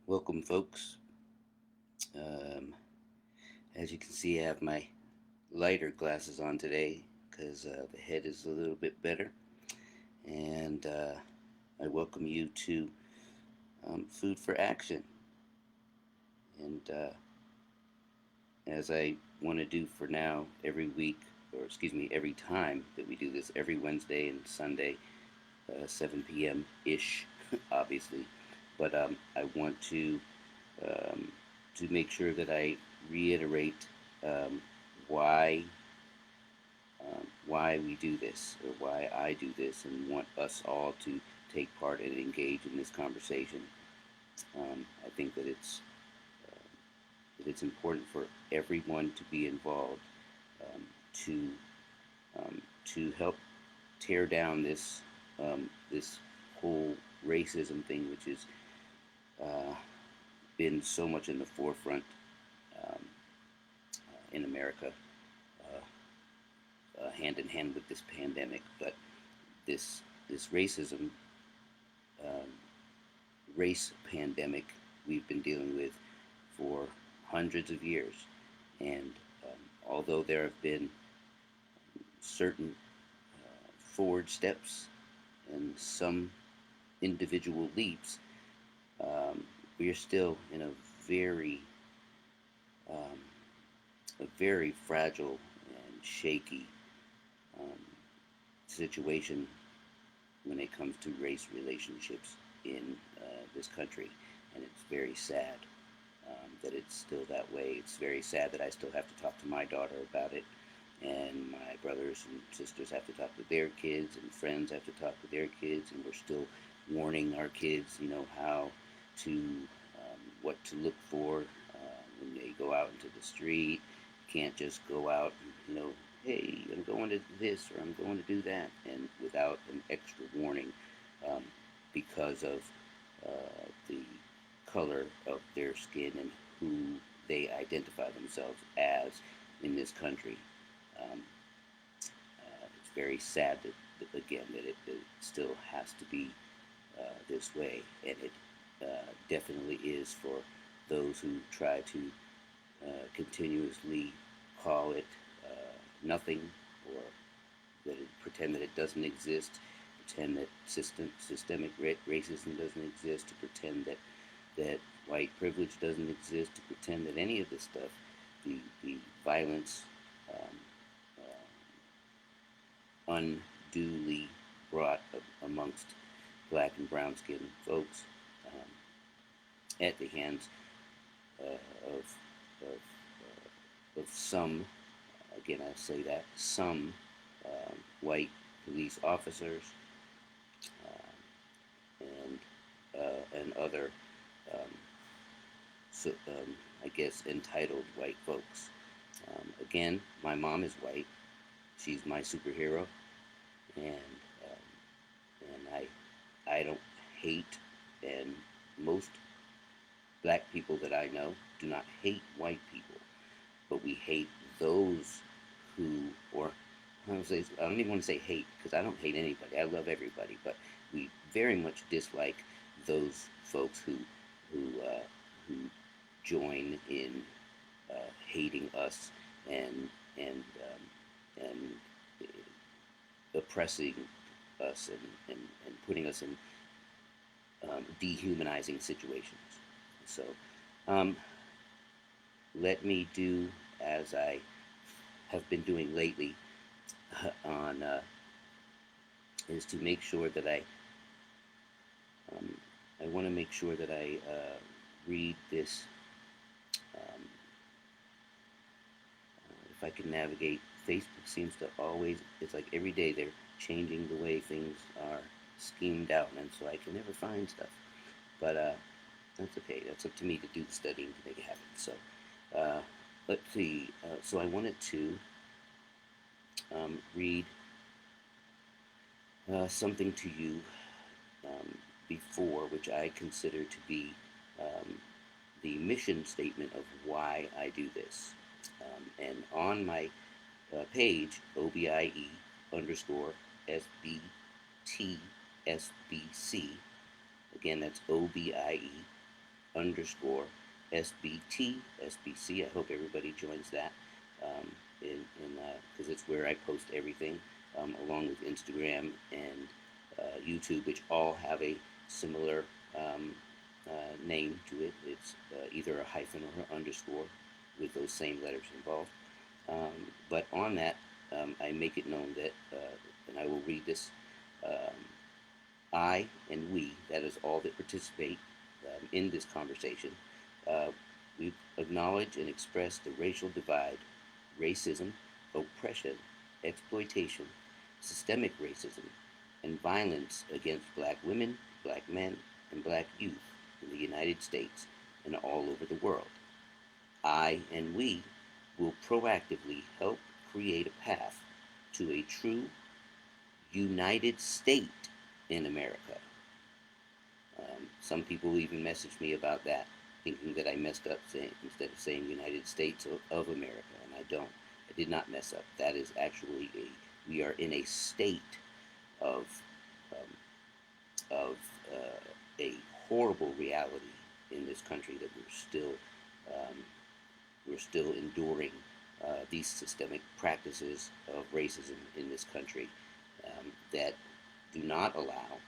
Welcome, folks. Um, as you can see, I have my lighter glasses on today because the head is a little bit better. And I welcome you to Food for Action. And as I want to do for now, every week, or excuse me, every time that we do this, every Wednesday and Sunday, 7 p.m. ish, obviously. But I want um, to make sure that I reiterate um, why why we do this or why I do this, and want us all to take part and engage in this conversation. I think that it's important for everyone to be involved, um, to to help tear down this whole racism thing, which has uh, been so much in the forefront um, in America, hand in hand with this pandemic. But this racism, um, race pandemic, we've been dealing with for hundreds of years, and although there have been certain forward steps and some individual leaps, um, we are still in very um, a very fragile and shaky um, situation when it comes to race relationships in this country, and it's very sad that it's still that way. It's very sad that I still have to talk to my daughter about it, and my brothers and sisters have to talk with their kids, and friends have to talk with their kids, and we're still warning our kids, how to, what to look for when they go out into the street. You can't just go out and, hey, I'm going to this or I'm going to do that, and without an extra warning, um, because of the color of their skin and who they identify themselves as in this country. Um, it's very sad that again, that it still has to be this way, and it definitely is for those who try to continuously call it nothing, or pretend that it doesn't exist, pretend that systemic racism doesn't exist, to pretend that white privilege doesn't exist, to pretend that any of this stuff, the violence um, unduly brought amongst black and brown skinned folks um, at the hands of some, again I say that, some white police officers and and other, um, so, I guess, entitled white folks. Again, my mom is white. She's my superhero, and I don't hate, and most black people that I know do not hate white people, but we hate those who, or I don't even want to say hate, because I don't hate anybody. I love everybody, but we very much dislike those folks who join in hating us and and and oppressing us, and putting us in dehumanizing situations. So um, let me do as I have been doing lately on is to make sure that um, I want to make sure that I read this. Um, if I can navigate, Facebook seems to always, it's like every day they're changing the way things are schemed out, and so I can never find stuff. But that's okay. That's up to me to do the studying to make it happen. So uh, let's see. So I wanted to read something to you before, which I consider to be um, the mission statement of why I do this. And on my page, OBIE underscore SBTSBC, again, that's OBIE underscore SBTSBC. I hope everybody joins that, because it's where I post everything, along with Instagram and YouTube, which all have a similar name to it. It's either a hyphen or an underscore with those same letters involved. But on that, I make it known that, and I will read this. Um, I and we, that is all that participate in this conversation, uh, we acknowledge and express the racial divide, racism, oppression, exploitation, systemic racism, and violence against black women, black men, and black youth in the United States and all over the world. I and we will proactively help create a path to a true united state in America. Some people even messaged me about that, thinking that I messed up instead of saying United States of America, and I don't. I did not mess up. That is actually we are in a state of um, of a horrible reality in this country that um, we're still enduring these systemic practices of racism in this country that do not allow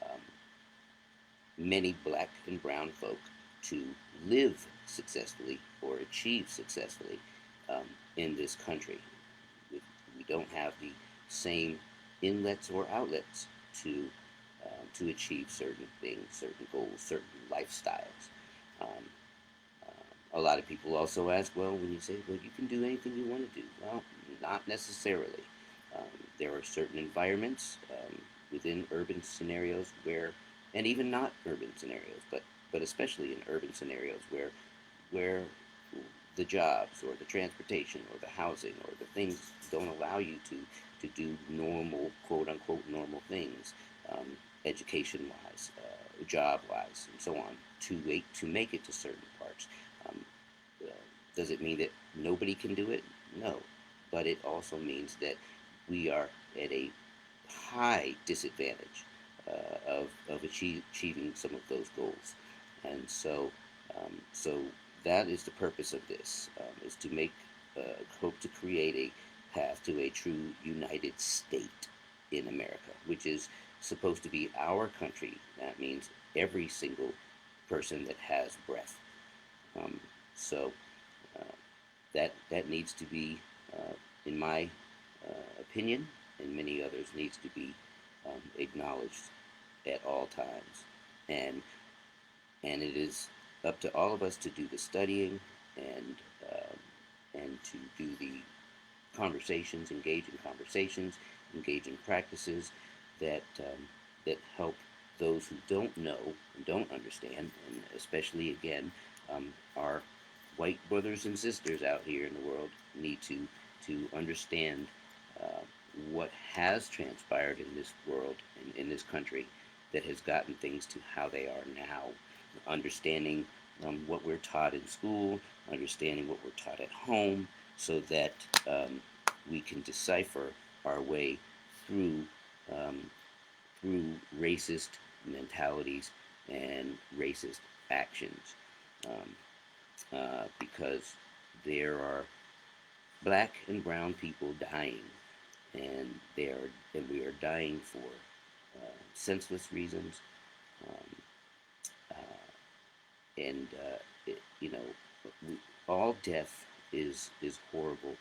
um, many black and brown folk to live successfully or achieve successfully um, in this country. We, we don't have the same inlets or outlets to achieve certain things, certain goals, certain lifestyles. Um, a lot of people also ask, well, when you say, well, you can do anything you want to do. Well, not necessarily. Um, there are certain environments within urban scenarios where, and even not urban scenarios, but especially in urban scenarios where the jobs or the transportation or the housing or the things don't allow you to do normal, quote unquote, normal things, education wise, job wise, and so on, to make it to certain parts. Um, uh, does it mean that nobody can do it? No, but it also means that we are at a high disadvantage of achieving some of those goals, and so that is the purpose of this, is to hope to create a path to a true united state in America, which is supposed to be our country. That means every single person that has breath. Um, so uh, that needs to be, in my opinion, and many others, needs to be acknowledged at all times, and it is up to all of us to do the studying and um, to do the conversations, engage in practices that help those who don't know and don't understand, and especially again, our white brothers and sisters out here in the world need to understand uh, what has transpired in this world, in this country, that has gotten things to how they are now. Understanding what we're taught in school, understanding what we're taught at home, so that we can decipher our way through um, racist mentalities and racist actions, because there are black and brown people dying, and we are dying for senseless reasons, um, and you know, all death is horrible,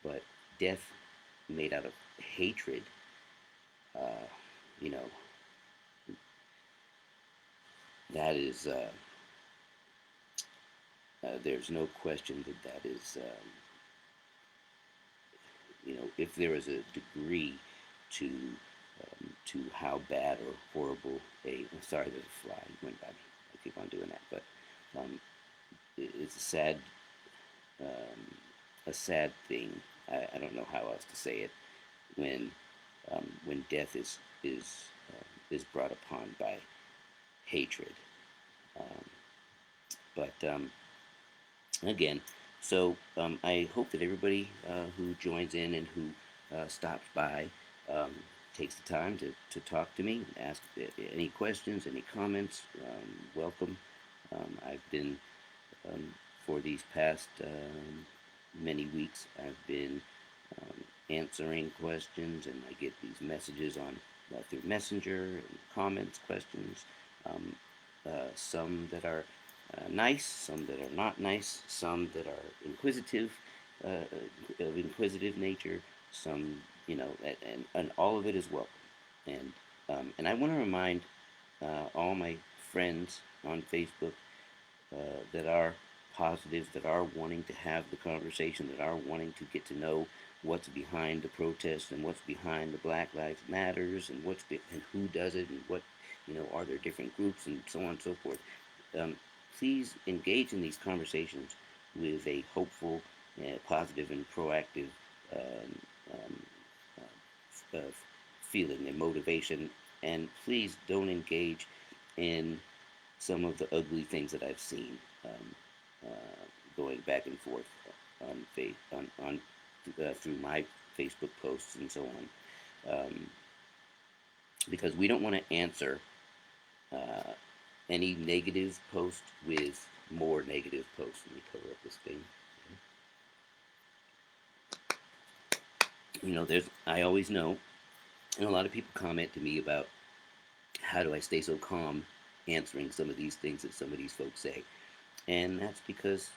but death made out of hatred, uh, you know, that is there's no question that that is, if there is a degree to how bad or horrible I'm sorry, there's a fly went by me. I keep on doing that, but um, it's um, a sad thing. I don't know how else to say it when death is brought upon by hatred. Um, but again, so I hope that everybody who joins in and who stops by um, takes the time to talk to me and ask any questions, any comments. Welcome. I've been for these past many weeks. I've been answering questions, and I get these messages on through Messenger and comments, questions. Um, some that are nice, some that are not nice, some that are of inquisitive nature, some, and all of it is welcome. And I want to remind all my friends on Facebook that are positive, that are wanting to have the conversation, that are wanting to get to know what's behind the protest and what's behind the Black Lives Matters and and who does it and what, are there different groups and so on and so forth. Please engage in these conversations with a hopeful, positive, and proactive um, um, feeling and motivation. And please don't engage in some of the ugly things that I've seen going back and forth through my Facebook posts and so on, because we don't want to answer uh, any negative post with more negative posts. Let me cover up this thing. I always know, and a lot of people comment to me about how do I stay so calm answering some of these things that some of these folks say. And that's because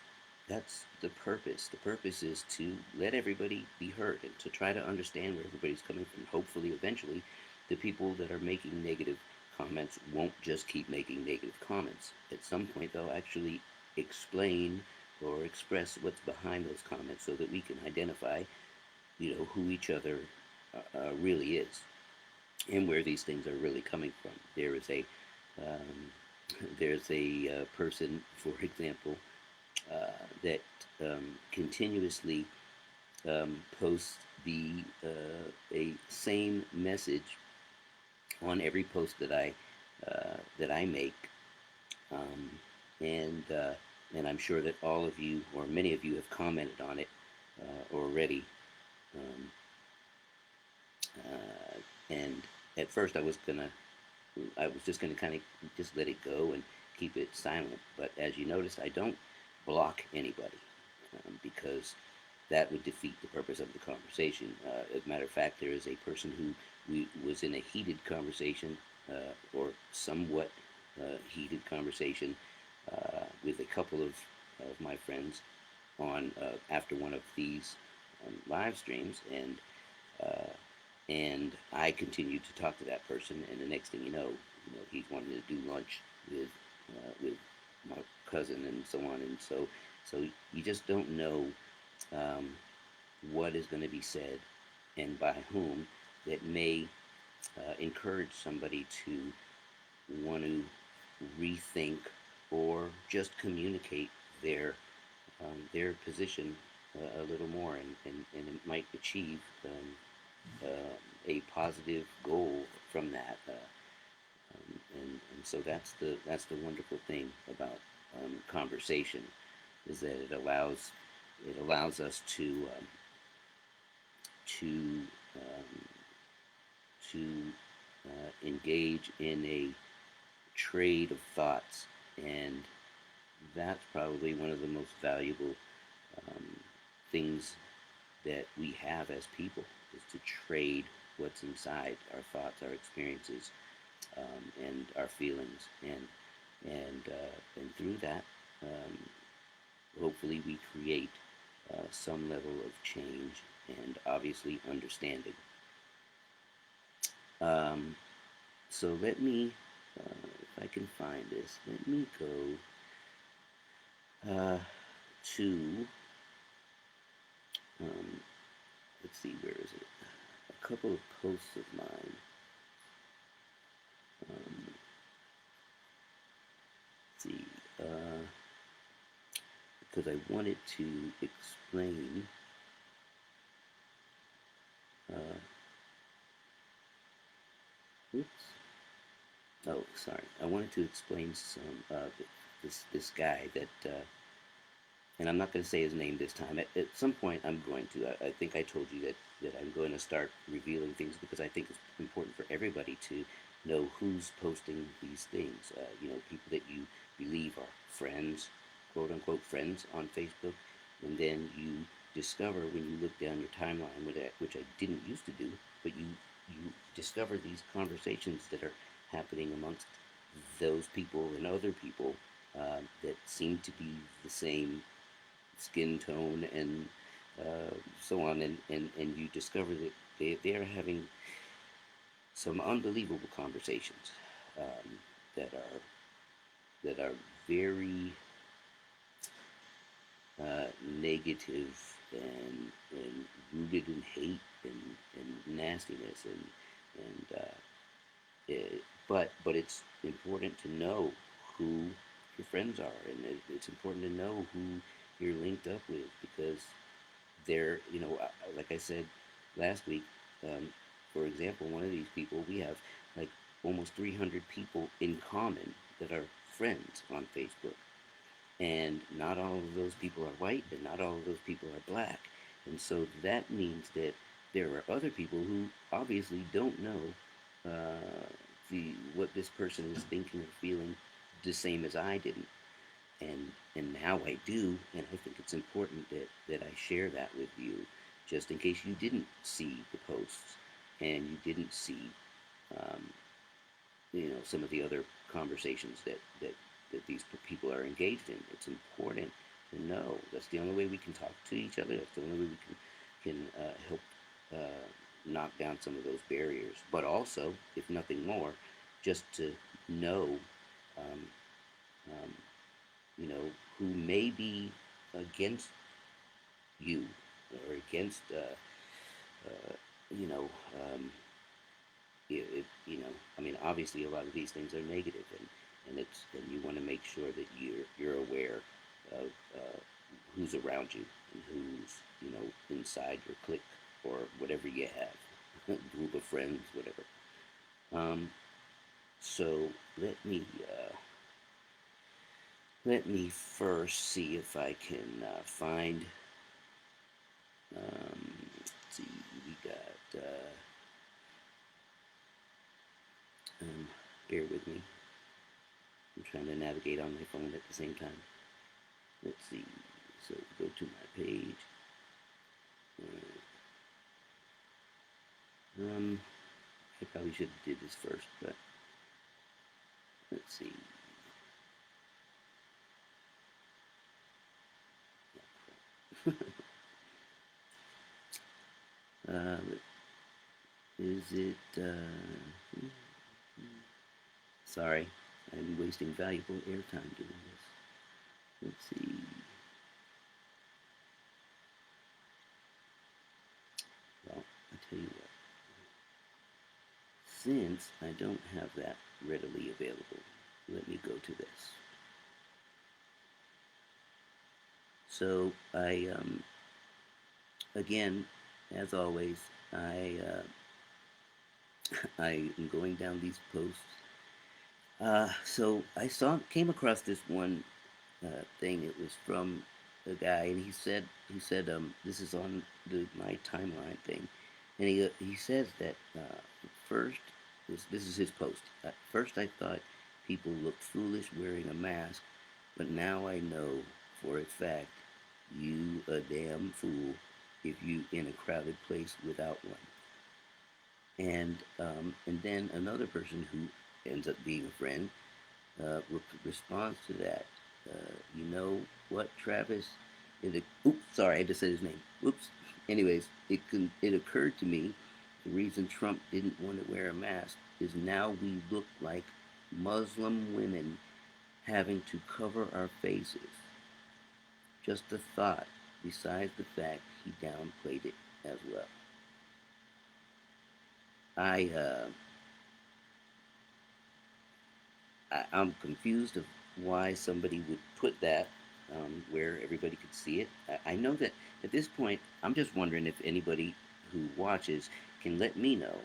that's the purpose. The purpose is to let everybody be heard and to try to understand where everybody's coming from. Hopefully, eventually, the people that are making negative comments won't just keep making negative comments. At some point, they'll actually explain or express what's behind those comments so that we can identify, who each other really is and where these things are really coming from. There's a person, for example, that continuously posts a same message on every post that I make, um, and and I'm sure that all of you or many of you have commented on it already. Um, and at first I was just gonna kind of just let it go and keep it silent. But as you noticed, I don't block anybody because that would defeat the purpose of the conversation. As a matter of fact, there is a person who was in a heated conversation or somewhat heated conversation with a couple of my friends on after one of these live streams, uh, and I continued to talk to that person, and the next thing he's wanting to do lunch with my cousin and so on, and so you just don't know um, what is going to be said and by whom that may encourage somebody to want to rethink or just communicate their position a little more, and it might achieve a positive goal from that. And so that's the wonderful thing about conversation, is that it allows us to um, to engage in a trade of thoughts, and that's probably one of the most valuable um, things that we have as people, is to trade what's inside our thoughts, our experiences, and our feelings, and through that, um, hopefully, we create some level of change and obviously understanding. Um, so let me, if I can find this, let me go to, um, let's see, where is it? A couple of posts of mine. Let's see, because I wanted to explain. Uh, oops. Oh, sorry. I wanted to explain this guy that, and I'm not going to say his name this time. At some point, I'm going to. I think I told you that I'm going to start revealing things, because I think it's important for everybody to know who's posting these things. People that you believe are friends, quote unquote friends on Facebook, and then you discover when you look down your timeline, which I didn't used to do, but you discover these conversations that are happening amongst those people and other people that seem to be the same skin tone and so on, and you discover that they are having some unbelievable conversations um, that are very negative and rooted in hate and nastiness and but it's important to know who your friends are, and it's important to know who you're linked up with, because they're, like I said last week, um, for example, one of these people, we have like almost 300 people in common that are friends on Facebook, and not all of those people are white, and not all of those people are black, and so that means that there are other people who obviously don't know the what this person is thinking or feeling the same as I didn't, and now I do, and I think it's important that I share that with you, just in case you didn't see the posts and you didn't see um, some of the other conversations that these people are engaged in. It's important to know. That's the only way we can talk to each other. That's the only way we can help knock down some of those barriers. But also, if nothing more, just to know, um, um, you know, who may be against you or against, uh, you know, um, I mean, obviously, a lot of these things are negative, and you want to make sure that you're aware of who's around you and who's inside your clique or whatever you have, group of friends, whatever. Um, so let me first see if I can find. Let's see, we got. Bear with me. I'm trying to navigate on my phone at the same time. Let's see. So go to my page. Um, I probably should have did this first, but let's see. uh, is it? Sorry, I'm wasting valuable airtime doing this. Let's see. Well, I tell you what. Since I don't have that readily available, let me go to this. So again, as always, I am going down these posts. So I came across this one thing. It was from a guy, and he said this is on my timeline thing, and he says that first this is his post. At first, I thought people looked foolish wearing a mask, but now I know for a fact you a damn fool if you in a crowded place without one. And then another person who ends up being a friend responds to that. You know what, Travis? Oops, sorry, I just said his name. Oops. Anyways, it occurred to me the reason Trump didn't want to wear a mask is now we look like Muslim women having to cover our faces. Just a thought, besides the fact he downplayed it as well. I I'm confused of why somebody would put that where everybody could see it. I know that at this point, I'm just wondering if anybody who watches can let me know.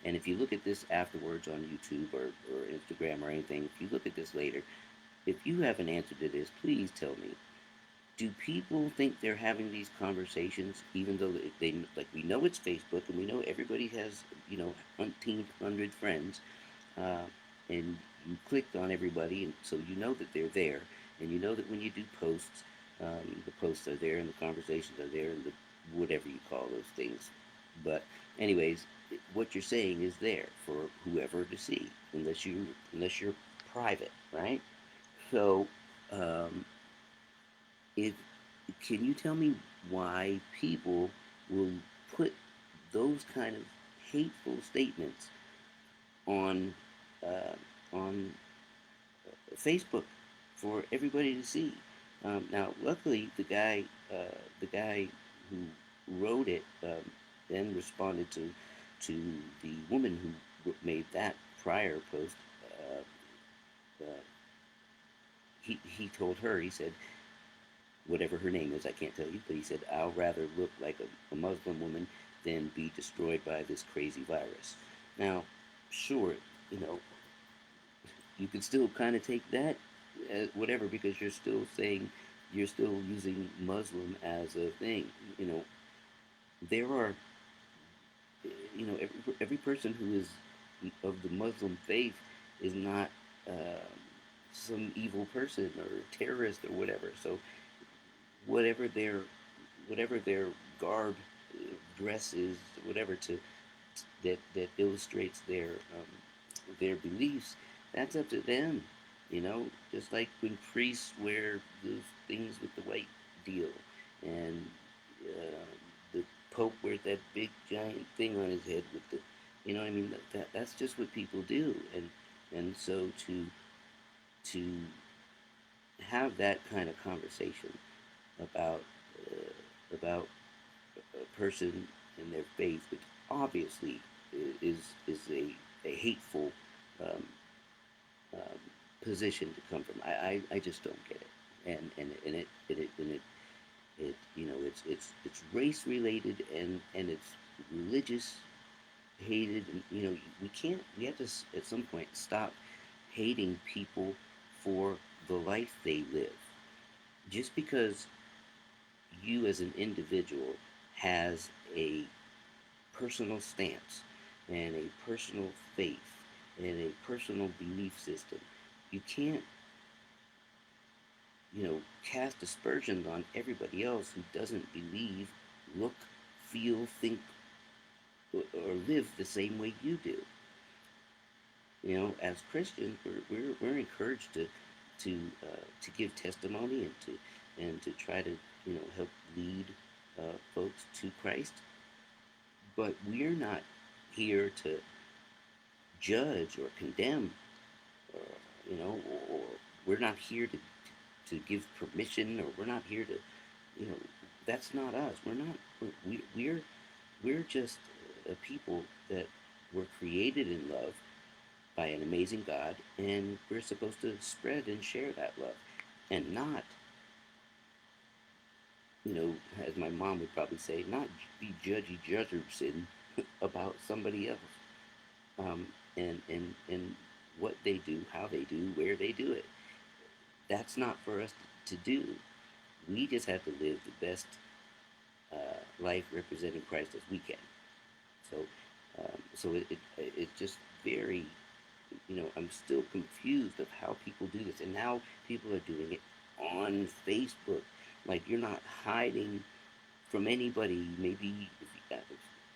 And if you look at this afterwards on YouTube or Instagram or anything, if you look at this later, if you have an answer to this, please tell me. Do people think they're having these conversations even though they like, we know it's Facebook and we know everybody has umpteen hundred friends, uh, and you clicked on everybody, and so you know that they're there, and you know that when you do posts, the posts are there, and the conversations are there, and the whatever you call those things. But anyways, what you're saying is there for whoever to see, unless you're private, right? So, um, if can you tell me why people will put those kind of hateful statements on uh, on Facebook for everybody to see? Now, luckily, the guy who wrote it, then responded to the woman who made that prior post. Uh, he told her, he said, whatever her name is, I can't tell you, but he said, I'll rather look like a Muslim woman than be destroyed by this crazy virus. Now, sure, you know, you can still kind of take that as whatever, because you're still saying, you're still using Muslim as a thing. You know, there are, every person who is of the Muslim faith is not some evil person or terrorist or whatever. So whatever their whatever their garb, dress is, whatever to that illustrates their beliefs, that's up to them. Just like when priests wear those things with the white deal, and the Pope wears that big giant thing on his head with the, I mean, that's just what people do, and so to have that kind of conversation about about a person and their faith, which obviously is a hateful um, um, position to come from. I just don't get it, and it it's race related, and it's religious hated, and we have to at some point stop hating people for the life they live. Just because you as an individual has a personal stance and a personal faith and a personal belief system, you can't, cast aspersions on everybody else who doesn't believe, look, feel, think, or live the same way you do. As Christians, we're encouraged to give testimony, and to try to help lead folks to Christ. But we're not here to judge or condemn, uh, or we're not here to give permission, or we're not here to, you know, that's not us. We're not. We're just a people that were created in love by an amazing God, and we're supposed to spread and share that love, and not, as my mom would probably say, not be judgy judgerson about somebody else, um, and what they do, how they do, where they do it. That's not for us to do. We just have to live the best life representing Christ as we can. So, it's just very, I'm still confused of how people do this, and now people are doing it on Facebook. Like, you're not hiding from anybody. Maybe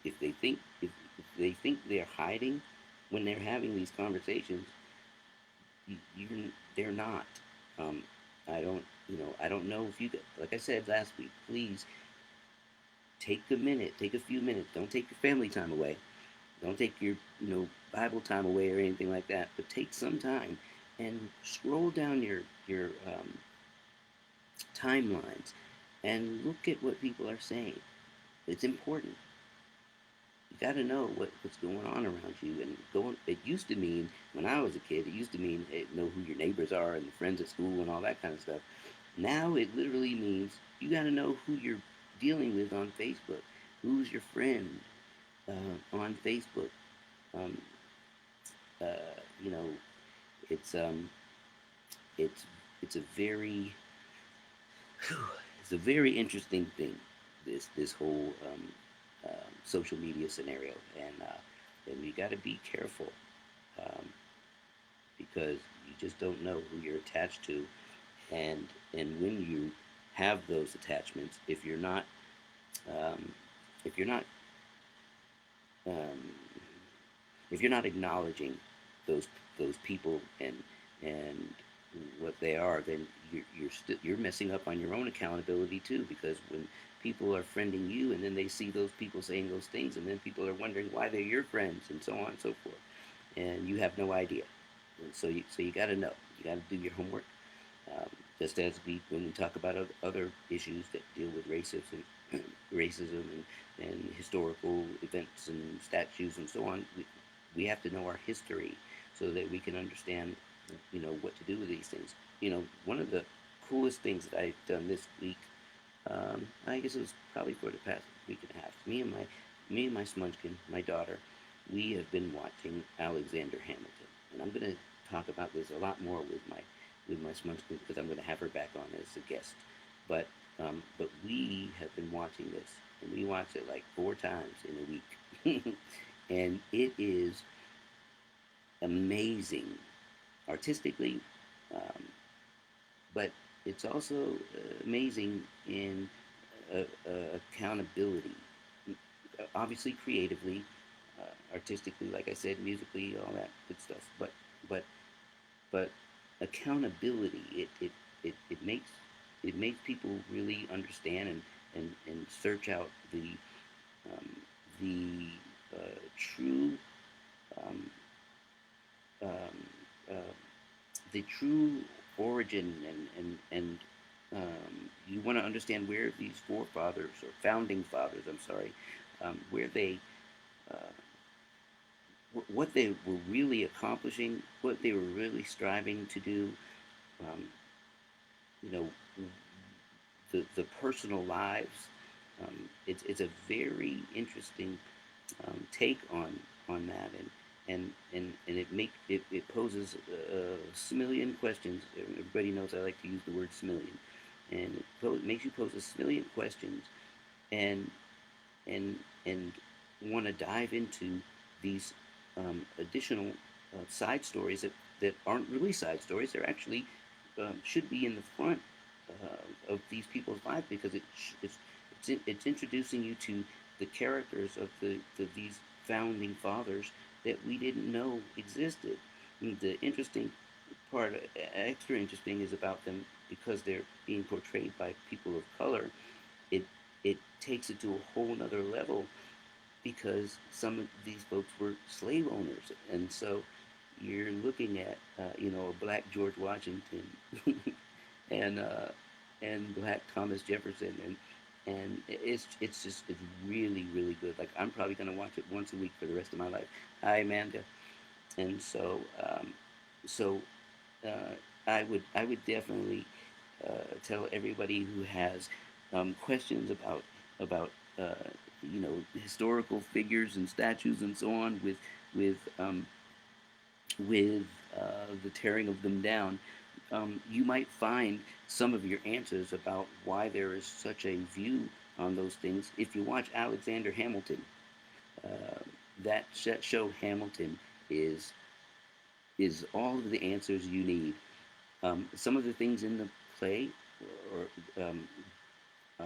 if they think they're hiding when they're having these conversations, they're not. Um, I don't know if you, like I said last week. Please take a minute, take a few minutes. Don't take your family time away. Don't take your, Bible time away or anything like that. But take some time and scroll down your timelines and look at what people are saying. It's important. You got to know what's going on around you. And it used to mean, when I was a kid, it used to mean know who your neighbors are and the friends at school and all that kind of stuff. Now it literally means you got to know who you're dealing with on Facebook. Who's your friend on Facebook? Um, uh, you know, it's it's it's a very it's a very interesting thing. This whole social media scenario, and you got to be careful. Um, because you just don't know who you're attached to, and when you have those attachments, um, if you're not um, if you're not acknowledging those people and what they are, then you're messing up on your own accountability too. Because when people are friending you, and then they see those people saying those things, and then people are wondering why they're your friends, and so on and so forth, and you have no idea. And so you got to know. You got to do your homework. Um, just as when we talk about other issues that deal with racism, racism and historical events and statues and so on, we have to know our history so that we can understand, what to do with these things. One of the coolest things that I've done this week, I guess it was probably for the past week and a half. Me and my Smunchkin, my daughter, we have been watching Alexander Hamilton, and I'm going to talk about this a lot more with my Smunchkin because I'm going to have her back on as a guest. But we have been watching this, and we watch it like 4 times in a week, and it is amazing artistically, um, but it's also amazing in accountability. Obviously, creatively, artistically, like I said, musically, all that good stuff. But but accountability, it makes people really understand and search out um, the true um, um, uh, the true origin, and you want to understand where these forefathers or founding fathers, I'm sorry, where they uh, what they were really accomplishing, what they were really striving to do. Um, you know, the personal lives. It's a very interesting take on that, and it poses a questions. Everybody knows I like to use the word smillion, and it makes you pose a questions, and and and want to dive into these additional side stories that aren't really side stories. They're actually should be in the front of these people's lives because it's introducing you to the characters of these founding fathers that we didn't know existed. And the interesting part, extra interesting, is about them because they're being portrayed by people of color. It it takes it to a whole nother level because some of these folks were slave owners, and so you're looking at a black George Washington and black Thomas Jefferson, and it's really really good. Like I'm probably gonna watch it once a week for the rest of my life. Hi Amanda, and so uh, I would definitely tell everybody who has questions about uh, historical figures and statues and so on with um, with the tearing of them down. You might find some of your answers about why there is such a view on those things if you watch Alexander Hamilton. Uh, that show Hamilton is is all of the answers you need. Some of the things in the play or uh,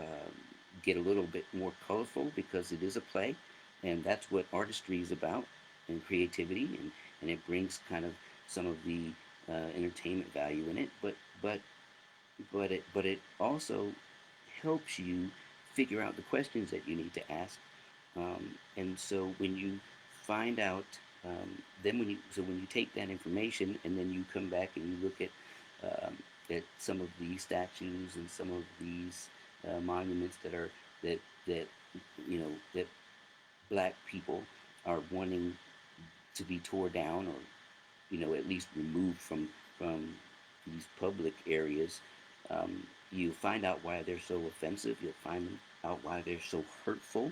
get a little bit more colorful because it is a play, and that's what artistry is about, and creativity, and it brings kind of some of the entertainment value in it. But it also helps you figure out the questions that you need to ask. And so when you find out, then when you take that information and then you come back and you look at some of these statues and some of these monuments that that black people are wanting to be tore down, or at least removed from these public areas. You find out why they're so offensive. You'll find out why they're so hurtful.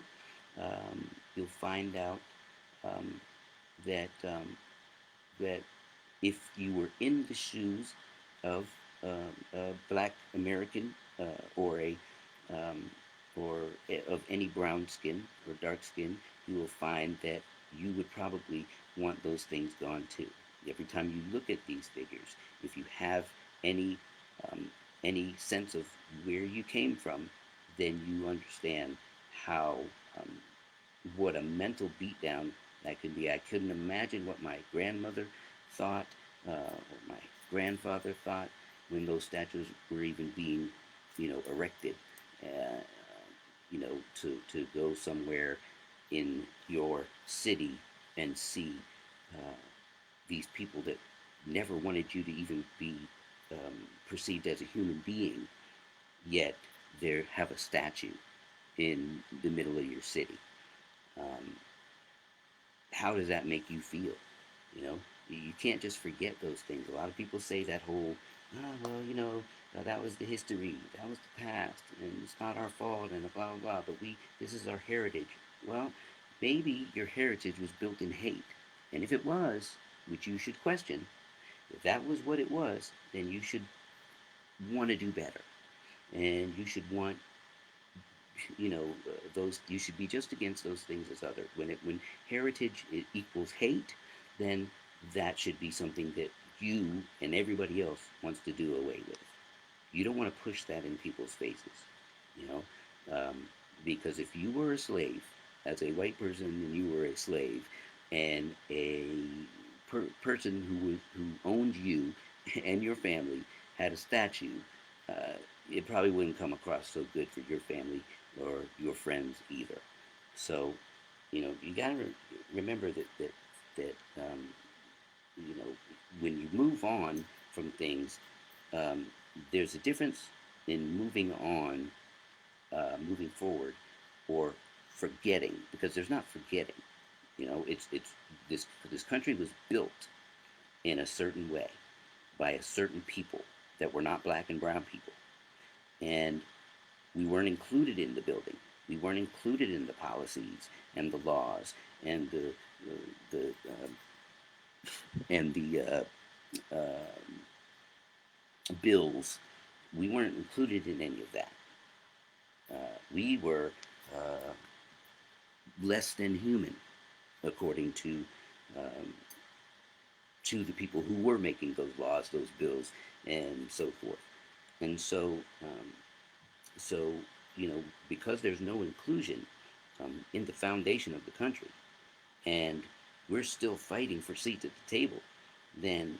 You'll find out um, that if you were in the shoes of a black American or a um, or of any brown skin or dark skin, you will find that you would probably want those things gone too. Every time you look at these figures, if you have any um, any sense of where you came from, then you understand how um, what a mental beatdown that could be. I couldn't imagine what my grandmother thought, or my grandfather thought when those statues were even being, erected. Uh, to go somewhere in your city and see uh, these people that never wanted you to even be perceived as a human being, yet they have a statue in the middle of your city. Um, how does that make you feel? You know, you can't just forget those things. A lot of people say that whole, well, that was the history, that was the past, and it's not our fault, and blah blah blah. But this is our heritage. Well, maybe your heritage was built in hate, and if it was, which you should question, if that was what it was, then you should want to do better, and you should want those you should be just against those things as other when heritage equals hate, then that should be something that you and everybody else wants to do away with. You don't want to push that in people's faces, you know um, because if you were a slave as a white person and you were a slave and a person who owned you and your family had a statue, uh, it probably wouldn't come across so good for your family or your friends either. So, you got to remember that you know, when you move on from things, um, there's a difference in moving on, moving forward, or forgetting, because there's not forgetting. It's this country was built in a certain way by a certain people that were not black and brown people, and we weren't included in the building. We weren't included in the policies and the laws and the bills. We weren't included in any of that. We were uh, less than human, according um, to the people who were making those laws, those bills, and so forth. And so because there's no inclusion in the foundation of the country, and we're still fighting for seats at the table, then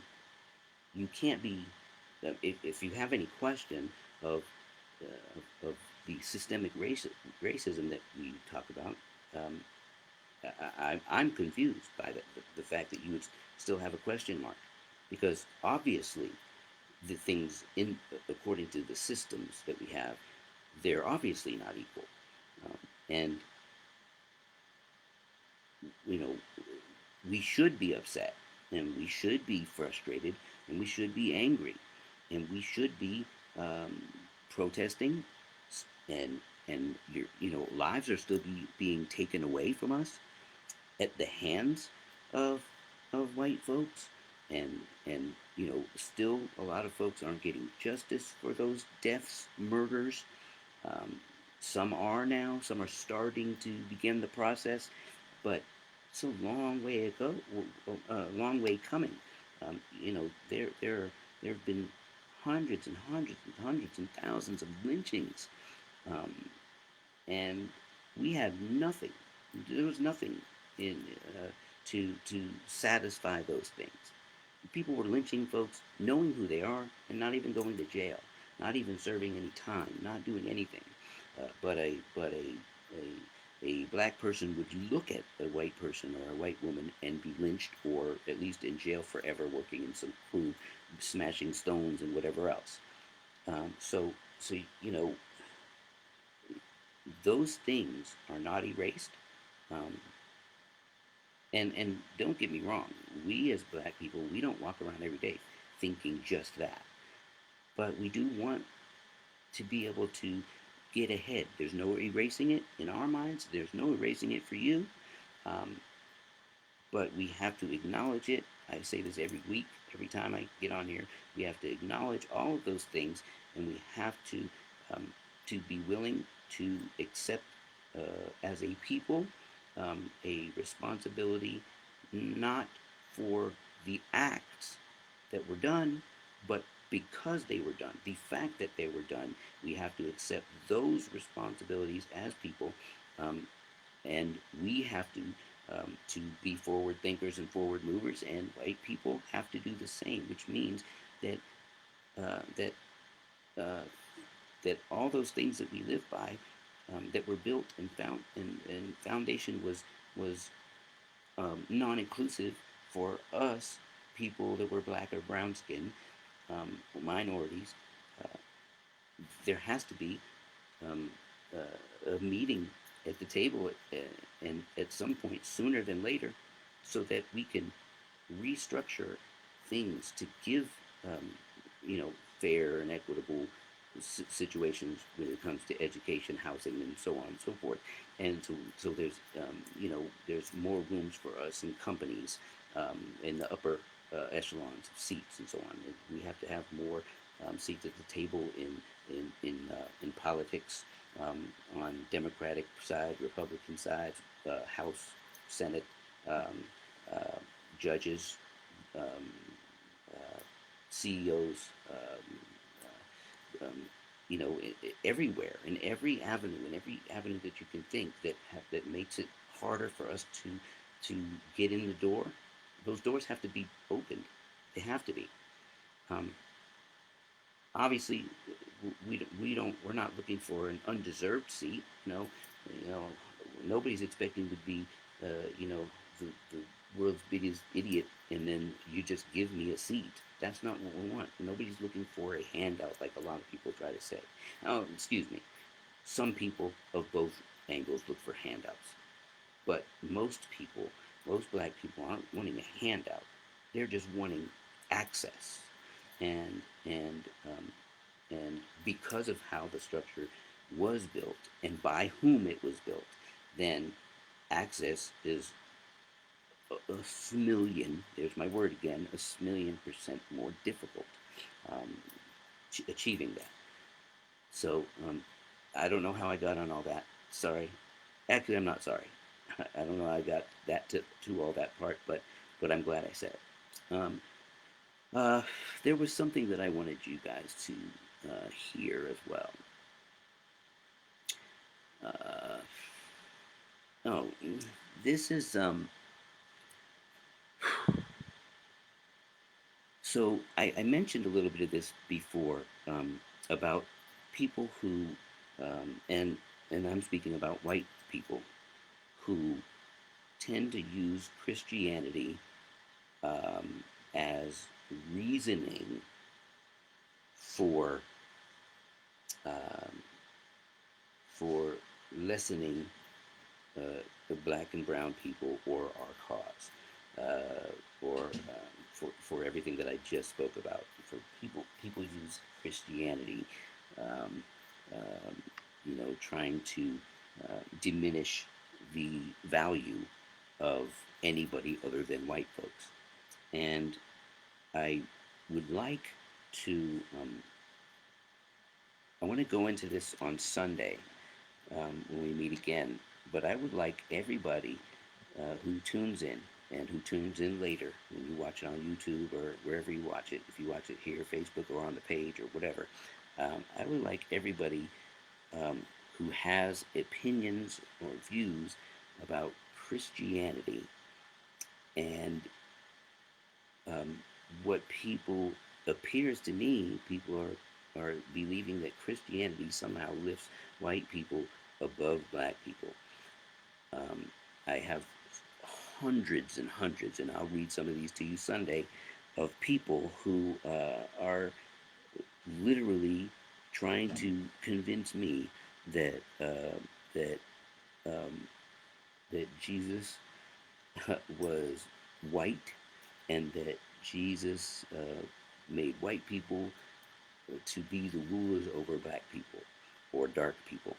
you can't be. If you have any question of of the systemic racism that we talk about, um, I'm confused by the fact that you would still have a question mark, because obviously the things in according to the systems that we have, they're obviously not equal, and you know we should be upset, and we should be frustrated, and we should be angry, and we should be um, protesting, and lives are still being taken away from us at the hands of white folks, and still a lot of folks aren't getting justice for those deaths, murders. um, some are now, some are starting to begin the process, but it's a long way to go, a long way coming. There have been hundreds and hundreds and hundreds and thousands of lynchings, um, and we had nothing. There was nothing in to satisfy those things. People were lynching folks, knowing who they are, and not even going to jail, not even serving any time, not doing anything. But a black person would look at a white person or a white woman and be lynched, or at least in jail forever, working in some crew, smashing stones and whatever else. So those things are not erased. Um, and don't get me wrong, we as black people, we don't walk around every day thinking just that. But we do want to be able to get ahead. There's no erasing it in our minds. There's no erasing it for you. Um, but we have to acknowledge it. I say this every week, every time I get on here. We have to acknowledge all of those things, and we have to be willing to accept, as a people, a responsibility, not for the acts that were done, but because they were done, the fact that they were done, we have to accept those responsibilities as people, um, and we have to be forward thinkers and forward movers, and white people have to do the same, which means that uh, that uh, that all those things that we live by, that were built and and foundation was non-inclusive for us people that were black or brown skinned, minorities. Uh, there has to be um, a meeting at the table and at some point sooner than later, so that we can restructure things to give um, you know fair and equitable situations when it comes to education, housing, and so on and so forth. And so there's there's more rooms for us in companies, in the upper echelons of seats and so on. And we have to have more seats at the table in politics, on Democratic side, Republican side, House, Senate, um, uh, judges, um, uh, CEOs, everywhere, in every avenue that you can think that makes it harder for us to get in the door. Those doors have to be opened. They have to be. Um, Obviously, we're not looking for an undeserved seat. You know, nobody's expecting to be, uh, you know, the world's biggest idiot, and then you just give me a seat. That's not what we want. Nobody's looking for a handout like a lot of people try to say. Oh, excuse me. Some people of both angles look for handouts, but most black people aren't wanting a handout. They're just wanting access, and and um, and because of how the structure was built and by whom it was built, then access is a smillion, there's my word again, a smillion% more difficult, um, achieving that. So I don't know how I got on all that. Sorry. Actually, I'm not sorry. I don't know how I got that to all that part, but I'm glad I said it. Uh, there was something that I wanted you guys to hear as well. Uh, oh, this is so I mentioned a little bit of this before, about people who and I'm speaking about white people who tend to use Christianity um, as reasoning for um, for lessening the black and brown people or our cause, or for everything that I just spoke about. For people use Christianity, um, um, trying to diminish the value of anybody other than white folks. And I would like to, I want to go into this on Sunday, when we meet again, but I would like everybody who tunes in and who tunes in later when you watch it on YouTube or wherever you watch it, if you watch it here, Facebook, or on the page or whatever, I would like everybody um, who has opinions or views about Christianity and um, what people appears to me, people are believing that Christianity somehow lifts white people above black people. Um, I have hundreds and hundreds, and I'll read some of these to you Sunday, of people who are literally trying to convince me that that um, that Jesus was white, and that Jesus made white people to be the rulers over black people or dark people.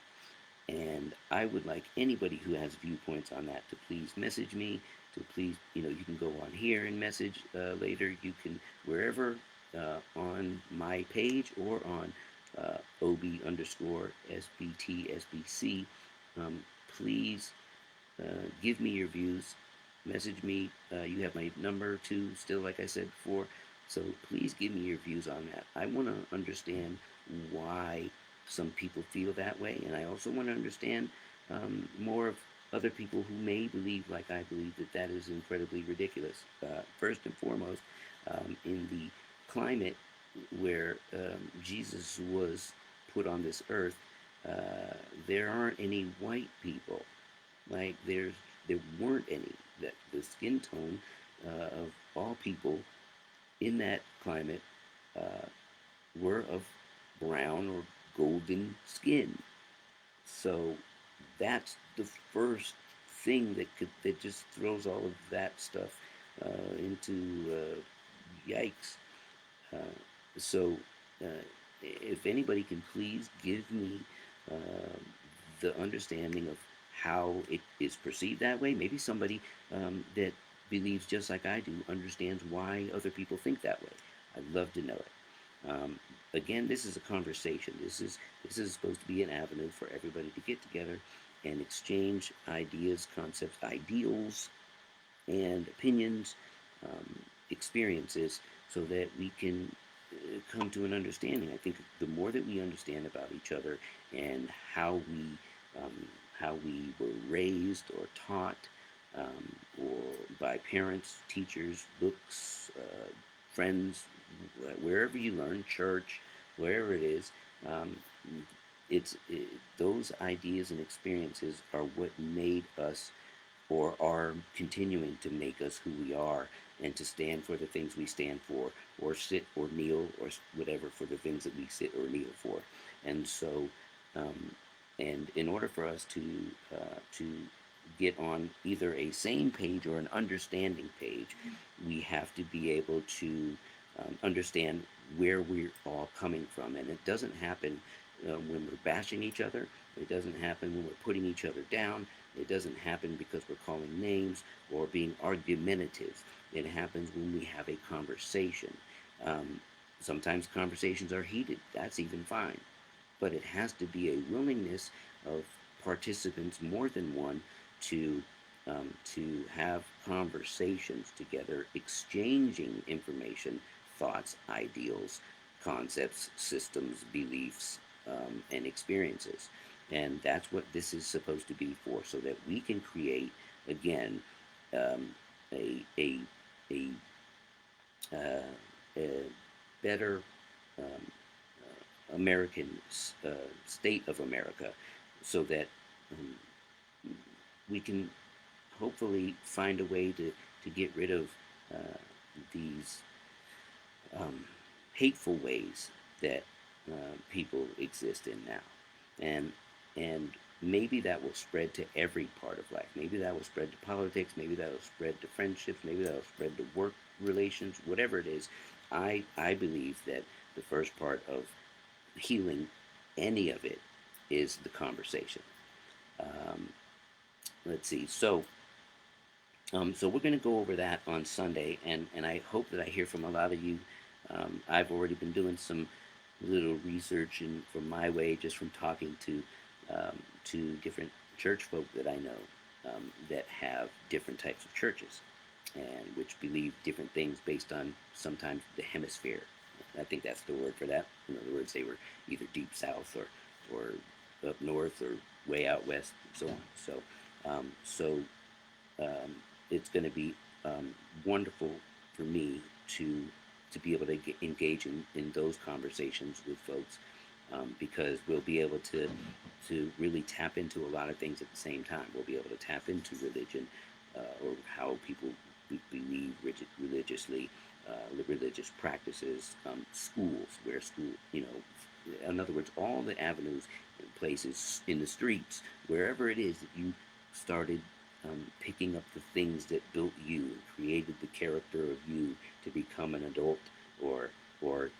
And I would like anybody who has viewpoints on that to please message me. To please, you can go on here and message later. You can wherever, on my page or on OB underscore SBTSBC. Please give me your views. message me. You have my number too, still, like I said before. So please give me your views on that. I want to understand why some people feel that way, and I also want to understand more of other people who may believe, like I believe, that that is incredibly ridiculous. First and foremost, in the climate where Jesus was put on this earth, there aren't any white people. Like there weren't any. That the skin tone of all people in that climate uh, were of brown or golden skin. So that's the first thing that just throws all of that stuff into yikes. Uh, so, uh, if anybody can please give me uh, the understanding of how it is perceived that way, maybe somebody that believes just like I do understands why other people think that way. I'd love to know it. Um, Again, this is a conversation. This is supposed to be an avenue for everybody to get together and exchange ideas, concepts, ideals, and opinions, um, experiences, so that we can come to an understanding. I think the more that we understand about each other and um, how we were raised or taught, or by parents, teachers, books, friends, wherever you learn, church, wherever it is, um, those ideas and experiences are what made us or are continuing to make us who we are and to stand for the things we stand for, or sit or kneel or whatever for the things that we sit or kneel for. And so, um, and in order for us to get on either a same page or an understanding page, we have to be able to understand where we're all coming from. And it doesn't happen when we're bashing each other. It doesn't happen when we're putting each other down. It doesn't happen because we're calling names or being argumentative. It happens when we have a conversation. Um, Sometimes conversations are heated. That's even fine. But it has to be a willingness of participants, more than one, to have conversations together, exchanging information, thoughts, ideals, concepts, systems, beliefs, and experiences. And that's what this is supposed to be for, so that we can create, again, um, a, a, uh, a better um, American state of America, so that um, we can hopefully find a way to get rid of uh, these um, hateful ways that people exist in now, and and maybe that will spread to every part of life. Maybe that will spread to politics. Maybe that will spread to friendships. Maybe that will spread to work relations. Whatever it is, I believe that the first part of healing any of it is the conversation. Um, let's see. So we're going to go over that on Sunday, and I hope that I hear from a lot of you. I've already been doing some little research and from my way, just from talking to different church folk that I know that have different types of churches, and which believe different things based on sometimes the hemisphere. I think that's the word for that. In other words, they were either deep south or up north or way out west, and so on. So it's going to be wonderful for me to be able to engage in those conversations with folks, because we'll be able to really tap into a lot of things at the same time. We'll be able to tap into religion, or how people believe religiously, religious practices, schools, where school, in other words, all the avenues and places in the streets, wherever it is that you started picking up the things that built you and created the character of you to become an adult, or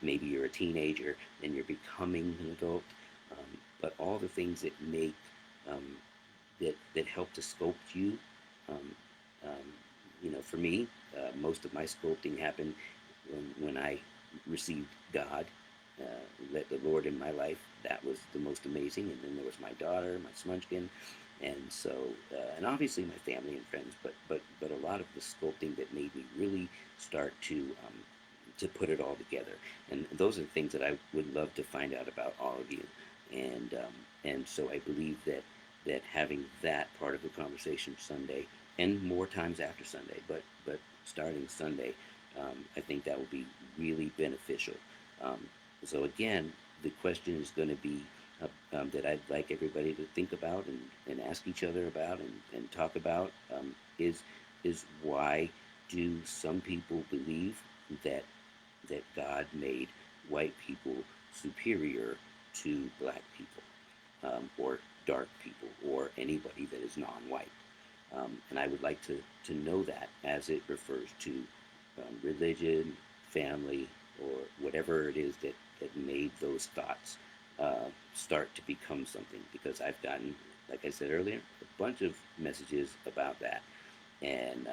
maybe you're a teenager and you're becoming an adult, but all the things that make that help to sculpt you. Um, for me, most of my sculpting happened when I received God, let the Lord in my life. That was the most amazing. And then there was my daughter, my Smunchkin, And so, and obviously my family and friends, but a lot of the sculpting that made me really start to put it all together. And those are the things that I would love to find out about all of you. And so I believe that having that part of the conversation Sunday and more times after Sunday, but starting Sunday, I think that will be really beneficial. Um, so again, the question is going to be that I'd like everybody to think about and ask each other about and talk about is why do some people believe that that God made white people superior to black people, or dark people, or anybody that is non-white. And I would like to know that as it refers to religion, family, or whatever it is that made those thoughts start to become something. Because I've gotten, like I said earlier, a bunch of messages about that. And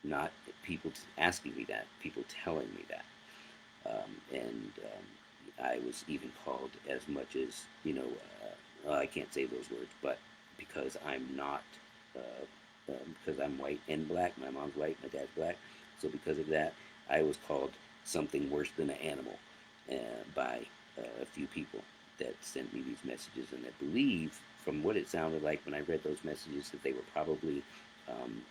not people asking me that, people telling me that. And I was even called as much as, well, I can't say those words, but because I'm not, because I'm white and black, my mom's white, my dad's black, so because of that, I was called something worse than an animal uh, by a few people that sent me these messages, and I believe, from what it sounded like when I read those messages, that they were probably um,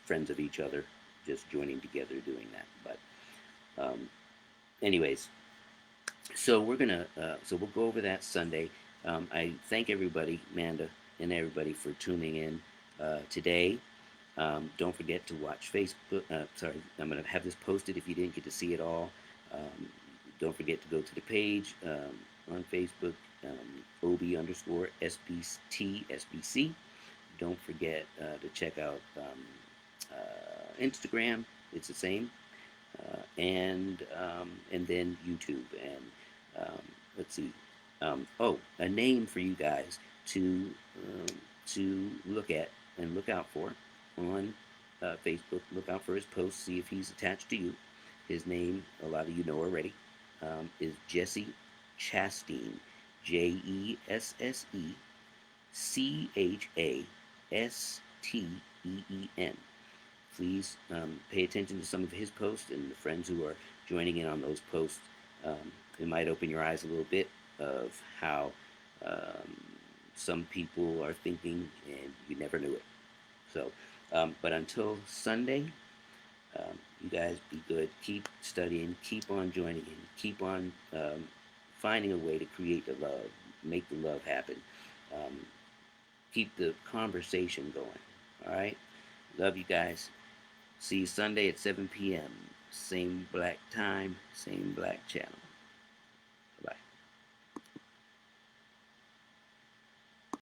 friends of each other, just joining together doing that. But anyways, so so we'll go over that Sunday. I thank everybody, Amanda, and everybody for tuning in today. Don't forget to watch Facebook. Sorry, I'm going to have this posted if you didn't get to see it all. Um, don't forget to go to the page on Facebook, OB underscore SBTSBC. Don't forget to check out Instagram. It's the same, and then YouTube. And let's see. Oh, a name for you guys to look at and look out for on Facebook. Look out for his posts. See if he's attached to you. His name, a lot of you know already, is Jesse Chastain. Jessechasteen. Please pay attention to some of his posts and the friends who are joining in on those posts. It might open your eyes a little bit of how um, some people are thinking, and you never knew it. So, but until Sunday, you guys be good. Keep studying. Keep on joining in. Keep on finding a way to create the love, make the love happen. Um, keep the conversation going. All right. Love you guys. See you Sunday at 7 p.m. Same black time, same black channel.